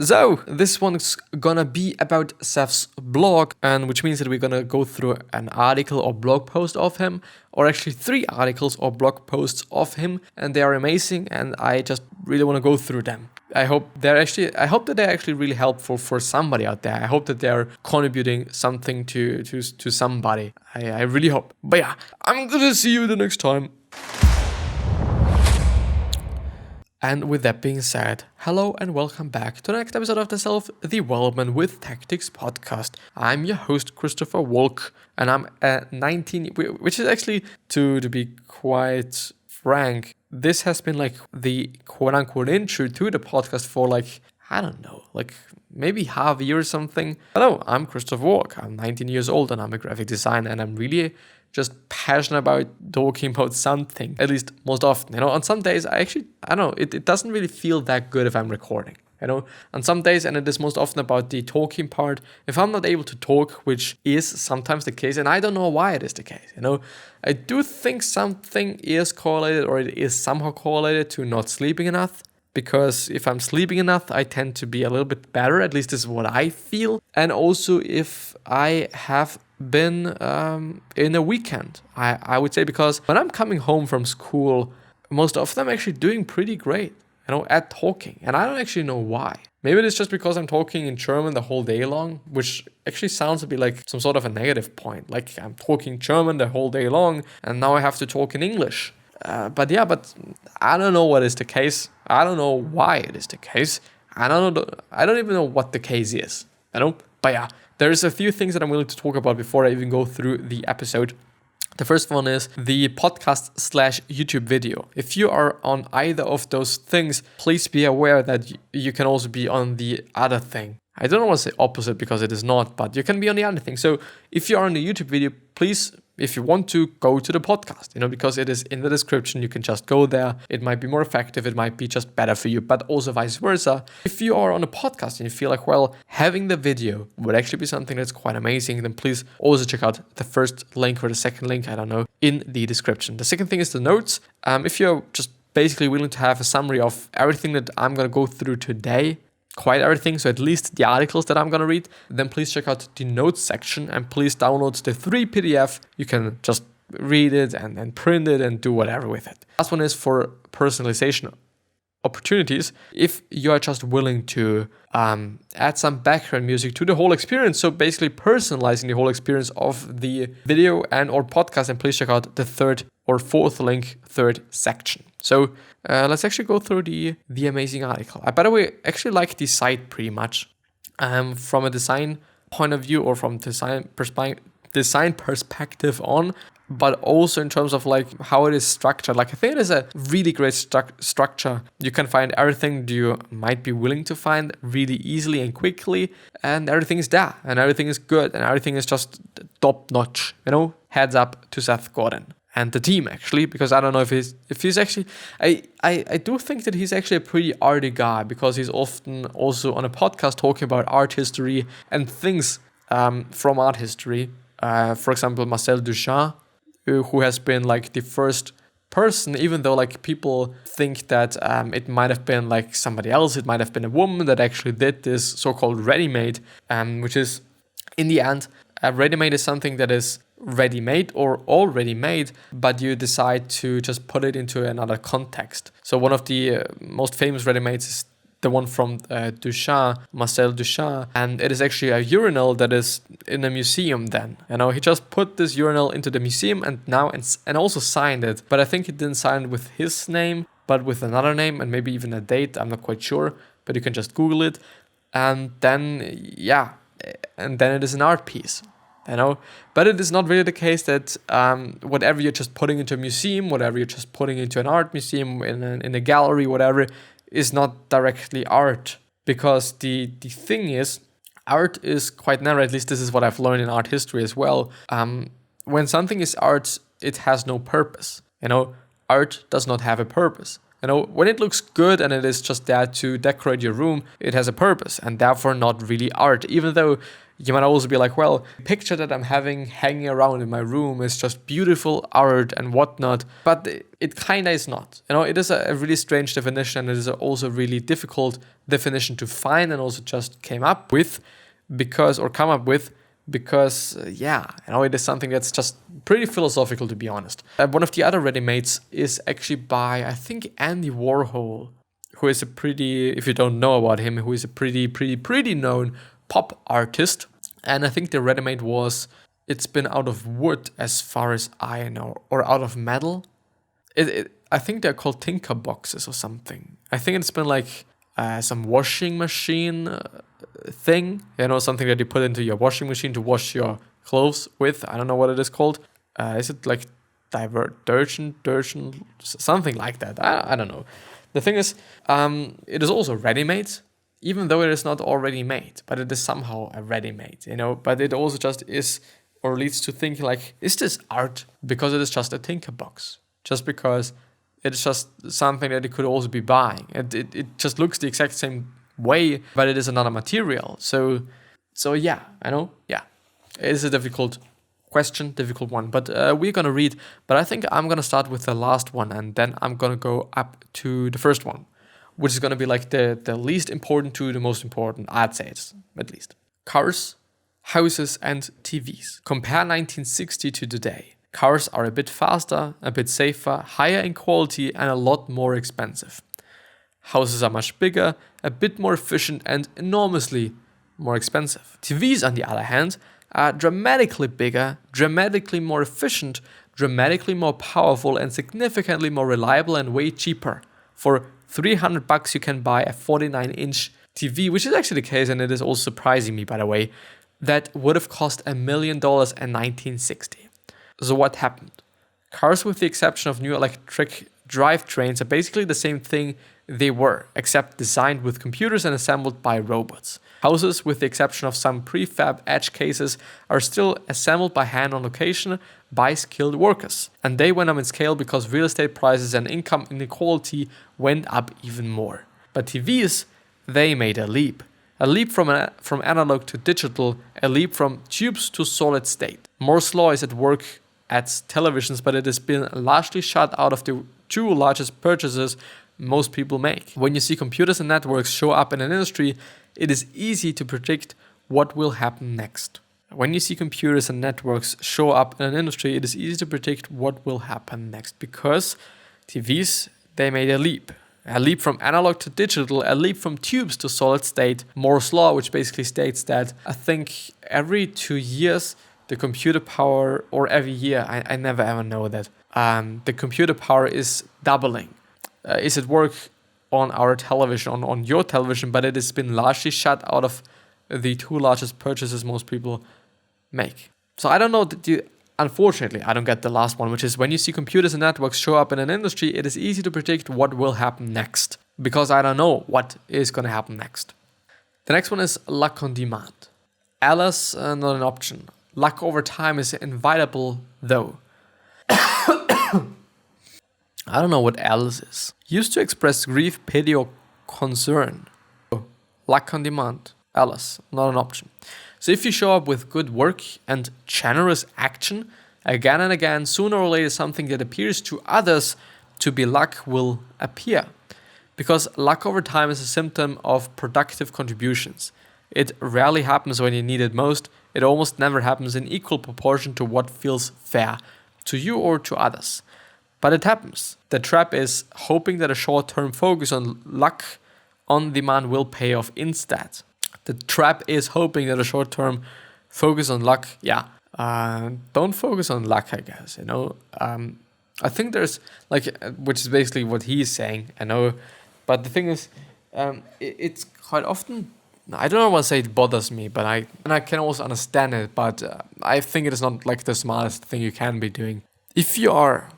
So this one's gonna be about Seth's blog, and which means that we're gonna go through an article or blog post of him, or actually 3 articles or blog posts of him, and they are amazing, and I just really want to go through them. I hope that they're actually really helpful for somebody out there. I hope that they're contributing something to somebody. I really hope. But yeah, I'm gonna see you the next time. And with that being said, hello and welcome back to the next episode of the Self-Development with Tactics podcast. I'm your host, Christopher Walch, and I'm 19, which is actually, to be quite frank, this has been like the quote-unquote intro to the podcast for maybe half a year or something. Hello, I'm Christopher Walch. I'm 19 years old and I'm a graphic designer, and I'm really just passionate about talking about something, at least most often. On some days it doesn't really feel that good if I'm recording. On some days, and it is most often about the talking part, if I'm not able to talk, which is sometimes the case, and I don't know why it is the case. I do think something is correlated, or it is somehow correlated to not sleeping enough. Because if I'm sleeping enough, I tend to be a little bit better, at least this is what I feel. And also if I have been in a weekend, I would say, because when I'm coming home from school, most of them actually doing pretty great, at talking. And I don't actually know why. Maybe it's just because I'm talking in German the whole day long, which actually sounds a bit like some sort of a negative point. Like I'm talking German the whole day long, and now I have to talk in English. But I don't know what is the case. I don't know why it is the case. I don't even know what the case is. But yeah, there's a few things that I'm willing to talk about before I even go through the episode. The first one is the podcast/YouTube video. If you are on either of those things, please be aware that you can also be on the other thing. I don't want to say opposite because it is not, but you can be on the other thing. So if you are on the YouTube video, please, if you want to, go to the podcast, because it is in the description. You can just go there. It might be more effective. It might be just better for you, but also vice versa. If you are on a podcast and you feel like, well, having the video would actually be something that's quite amazing, then please also check out the first link or the second link, in the description. The second thing is the notes. If you're just basically willing to have a summary of everything that I'm going to go through today, quite everything, so at least the articles that I'm going to read, then please check out the notes section and please download the 3 PDF. You can just read it and print it and do whatever with it. Last one is for personalization opportunities. If you are just willing to add some background music to the whole experience, so basically personalizing the whole experience of the video and or podcast, and please check out the 3rd or 4th link, 3rd section. So let's actually go through the amazing article. I, by the way, actually like the site pretty much from a design point of view, or from design perspective on, but also in terms of like how it is structured. Like I think it is a really great structure. You can find everything you might be willing to find really easily and quickly, and everything is there, and everything is good, and everything is just top notch. Heads up to Seth Godin and the team, actually, because I don't know if he's actually, I do think that he's actually a pretty arty guy, because he's often also on a podcast talking about art history and things from art history. For example, Marcel Duchamp, who has been like the first person, even though like people think that it might have been like somebody else, it might have been a woman that actually did this so-called ready-made, which is, in the end, ready-made is something that is ready-made or already made, but you decide to just put it into another context. So one of the most famous ready-mades is the one from Duchamp, Marcel Duchamp, and it is actually a urinal that is in a museum then. He just put this urinal into the museum and also signed it, but I think he didn't sign it with his name, but with another name and maybe even a date. I'm not quite sure, but you can just Google it, and then it is an art piece. But it is not really the case that whatever you're just putting into a museum, whatever you're just putting into an art museum, in a gallery, whatever, is not directly art. Because the thing is, art is quite narrow. At least this is what I've learned in art history as well. When something is art, it has no purpose. Art does not have a purpose. You know, when it looks good and it is just there to decorate your room, it has a purpose and therefore not really art. Even though you might also be like, well, the picture that I'm having hanging around in my room is just beautiful art and whatnot. But it kind of is not. You know, it is a really strange definition. It is also a really difficult definition to find and also just come up with because, yeah, you know, it is something that's just pretty philosophical, to be honest. One of the other ready-mades is actually by, I think, Andy Warhol, who is a pretty, if you don't know about him, who is a pretty known pop artist. And I think the ready-made it's been out of wood as far as I know, or out of metal. I think they're called tinker boxes or something. I think it's been like some washing machine thing, you know, something that you put into your washing machine to wash your clothes with. I don't know what it is called. Is it like detergent, something like that? I don't know. The thing is, it is also ready-made, even though it is not already made, but it is somehow a ready-made, you know. But it also just is, or leads to thinking like, is this art? Because it is just a tinker box, just because it's just something that you could also be buying. It just looks the exact same way, but it is another material. So yeah, I know, yeah, it is a difficult question, difficult one, but we're gonna read. But I think I'm gonna start with the last one, and then I'm gonna go up to the first one, which is gonna be like the least important to the most important, I'd say, it's at least. Cars, houses, and TVs. Compare 1960 to today. Cars are a bit faster, a bit safer, higher in quality, and a lot more expensive. Houses are much bigger, a bit more efficient, and enormously more expensive. TVs, on the other hand, are dramatically bigger, dramatically more efficient, dramatically more powerful, and significantly more reliable and way cheaper. For $300 you can buy a 49-inch TV, which is actually the case, and it is also surprising me, by the way, that would have cost $1 million in 1960. So what happened? Cars, with the exception of new electric drivetrains, are basically the same thing they were, except designed with computers and assembled by robots. Houses, with the exception of some prefab edge cases, are still assembled by hand on location by skilled workers. And they went up in scale because real estate prices and income inequality went up even more. But TVs, they made a leap. A leap from analog to digital, a leap from tubes to solid state. Moore's law is at work at televisions, but it has been largely shut out of the two largest purchases most people make. When you see computers and networks show up in an industry, it is easy to predict what will happen next. When you see computers and networks show up in an industry, it is easy to predict what will happen next, because TVs, they made a leap from analog to digital, a leap from tubes to solid state. Moore's law, which basically states that I think every 2 years the computer power, or every year, I never ever know that, the computer power is doubling. Is at work on our television, on your television, but it has been largely shut out of the two largest purchases most people make. So I don't know, unfortunately, I don't get the last one, which is when you see computers and networks show up in an industry, it is easy to predict what will happen next, because I don't know what is going to happen next. The next one is luck on demand. Alice, not an option. Luck over time is inevitable, though. I don't know what Alice is. Used to express grief, pity, or concern. Luck on demand. Alice, not an option. So if you show up with good work and generous action, again and again, sooner or later something that appears to others to be luck will appear. Because luck over time is a symptom of productive contributions. It rarely happens when you need it most. It almost never happens in equal proportion to what feels fair to you or to others. But it happens. The trap is hoping that a short-term focus on luck on demand will pay off instead. The trap is hoping that a short-term focus on luck, don't focus on luck, I guess, you know. I think there's, which is basically what he's saying, I know. But the thing is, it's quite often, I don't want to say it bothers me, but I can also understand it, but I think it is not like the smartest thing you can be doing. If you are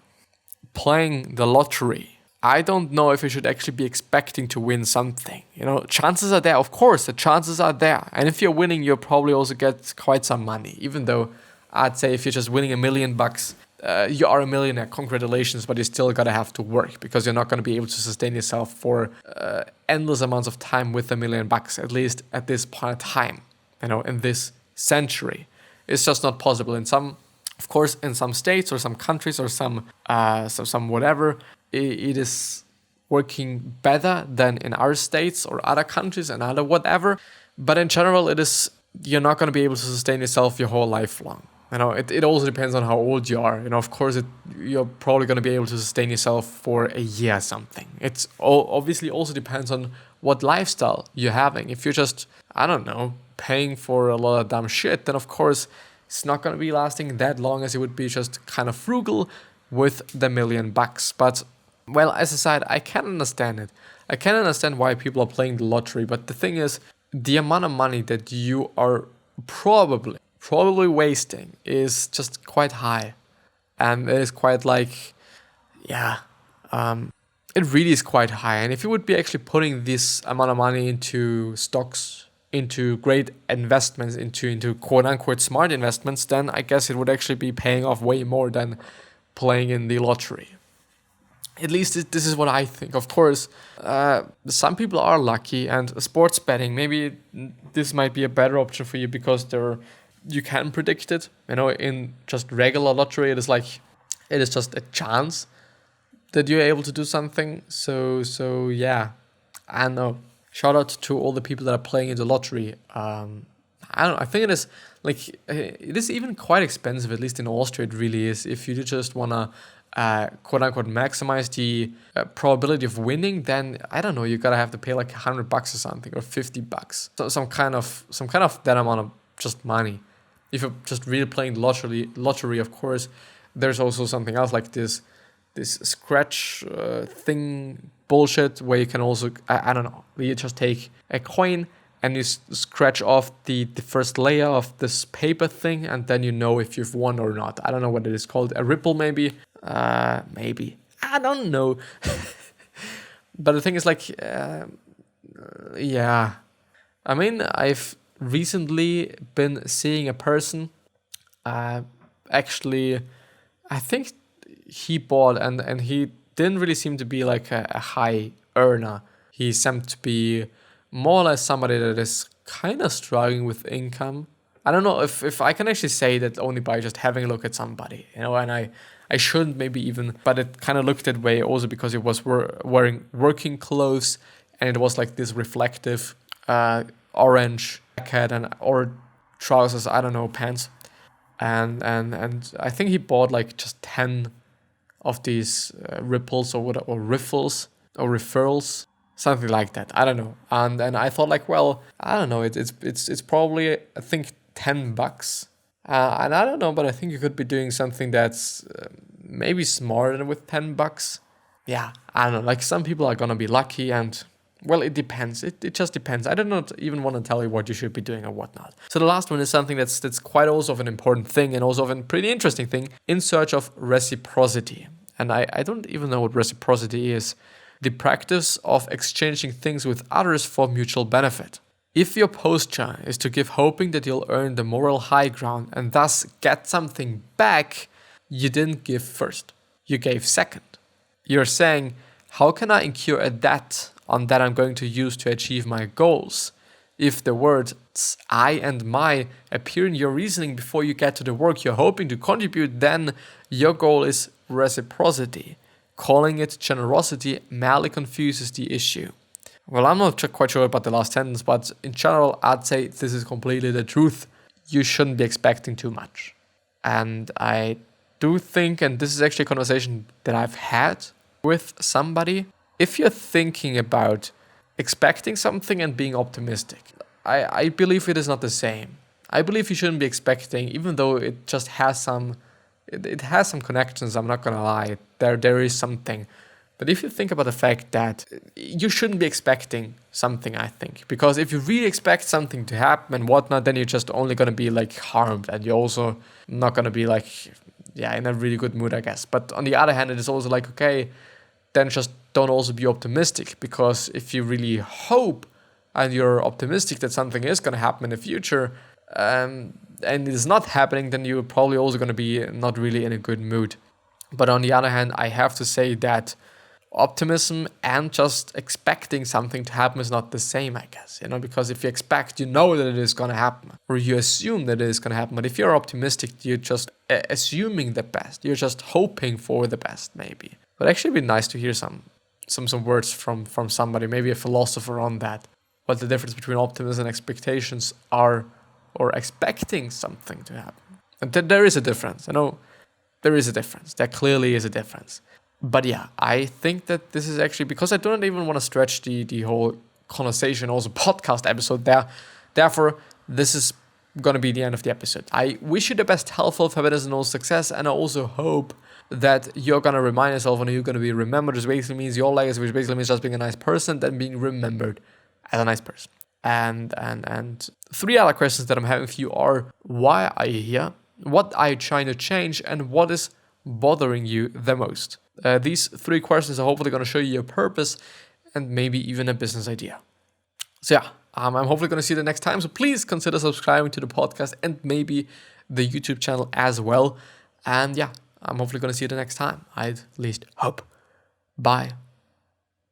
playing the lottery, I don't know if you should actually be expecting to win something. You know, chances are there. Of course, the chances are there. And if you're winning, you'll probably also get quite some money. Even though I'd say if you're just winning $1 million, you are a millionaire, congratulations, but you still gotta have to work, because you're not gonna be able to sustain yourself for endless amounts of time with $1 million, at least at this point in time, in this century. It's just not possible. Of course, in some states or some countries or some whatever, it is working better than in our states or other countries and other whatever. But in general, you're not going to be able to sustain yourself your whole life long. It also depends on how old you are. Of course, you're probably going to be able to sustain yourself for a year or something. It's obviously also depends on what lifestyle you're having. If you're just, I don't know, paying for a lot of dumb shit, then of course it's not going to be lasting that long as it would be just kind of frugal with the $1 million. But, well, as I said, I can understand it. I can understand why people are playing the lottery, but the thing is, the amount of money that you are probably wasting is just quite high. And it is quite like, it really is quite high. And if you would be actually putting this amount of money into stocks, into great investments, into quote-unquote smart investments, then I guess it would actually be paying off way more than playing in the lottery. At least this is what I think. Of course, some people are lucky, and sports betting, maybe this might be a better option for you, because you can predict it. In just regular lottery, it is just a chance that you're able to do something. So yeah, I know. Shout out to all the people that are playing in the lottery. I don't know. I think it is even quite expensive, at least in Austria. It really is. If you just wanna quote unquote maximize the probability of winning, then I don't know. You gotta have to pay like $100 or something, or $50. So some kind of that amount of just money. If you're just really playing the lottery, of course, there's also something else like this scratch thing bullshit, where you can also, I don't know, you just take a coin and you scratch off the first layer of this paper thing, and then you know if you've won or not. I don't know what it is called, a ripple maybe, I don't know. But the thing is yeah, I mean, I've recently been seeing a person, actually, I think he bought, and he didn't really seem to be like a high earner. He seemed to be more or less somebody that is kind of struggling with income. I don't know if I can actually say that only by just having a look at somebody, and I shouldn't maybe even, but it kind of looked that way also because it was wearing working clothes, and it was like this reflective orange jacket or trousers, I don't know, pants, and I think he bought like just 10 of these ripples or riffles or referrals, something like that. I don't know. And I thought like, well, I don't know. It's probably, I think, $10. And I don't know, but I think you could be doing something that's maybe smarter than with $10. Yeah, I don't know. Like, some people are gonna be lucky, and well, it depends. It just depends. I do not even want to tell you what you should be doing or whatnot. So the last one is something that's quite also of an important thing, and also of a pretty interesting thing: in search of reciprocity. And I don't even know what reciprocity is. The practice of exchanging things with others for mutual benefit. If your posture is to give hoping that you'll earn the moral high ground and thus get something back, you didn't give first. You gave second. You're saying, how can I incur a debt on that I'm going to use to achieve my goals? If the words I and my appear in your reasoning before you get to the work you're hoping to contribute, then your goal is reciprocity. Calling it generosity merely confuses the issue. Well, I'm not quite sure about the last sentence, but in general, I'd say this is completely the truth. You shouldn't be expecting too much. And I do think, and this is actually a conversation that I've had with somebody, if you're thinking about expecting something and being optimistic, I believe it is not the same. I believe you shouldn't be expecting, even though it just has some, it has some connections, I'm not gonna lie, there is something. But if you think about the fact that you shouldn't be expecting something, I think, because if you really expect something to happen and whatnot, then you're just only gonna be like harmed, and you're also not gonna be like, in a really good mood, I guess. But on the other hand, it is also like, okay, then just don't also be optimistic, because if you really hope and you're optimistic that something is going to happen in the future, and it's not happening, then you're probably also going to be not really in a good mood. But on the other hand, I have to say that optimism and just expecting something to happen is not the same, I guess, because if you expect, you know that it is going to happen, or you assume that it is going to happen. But if you're optimistic, you're just assuming the best. You're just hoping for the best, maybe. But actually it'd be nice to hear some words from somebody, maybe a philosopher on that, what the difference between optimism and expectations are, or expecting something to happen. And there is a difference. There is a difference. There clearly is a difference. But yeah, I think that this is actually, because I don't even want to stretch the whole conversation, also podcast episode there. Therefore, this is going to be the end of the episode. I wish you the best health, happiness, and all success. And I also hope that you're going to remind yourself, and you're going to be remembered, which basically means your legacy, which basically means just being a nice person, then being remembered as a nice person. And 3 other questions that I'm having for you are: why are you here? What are you trying to change? And what is bothering you the most? These 3 questions are hopefully going to show you your purpose and maybe even a business idea. So yeah, I'm hopefully going to see you the next time. So please consider subscribing to the podcast and maybe the YouTube channel as well. And yeah, I'm hopefully going to see you the next time. I at least hope. Bye.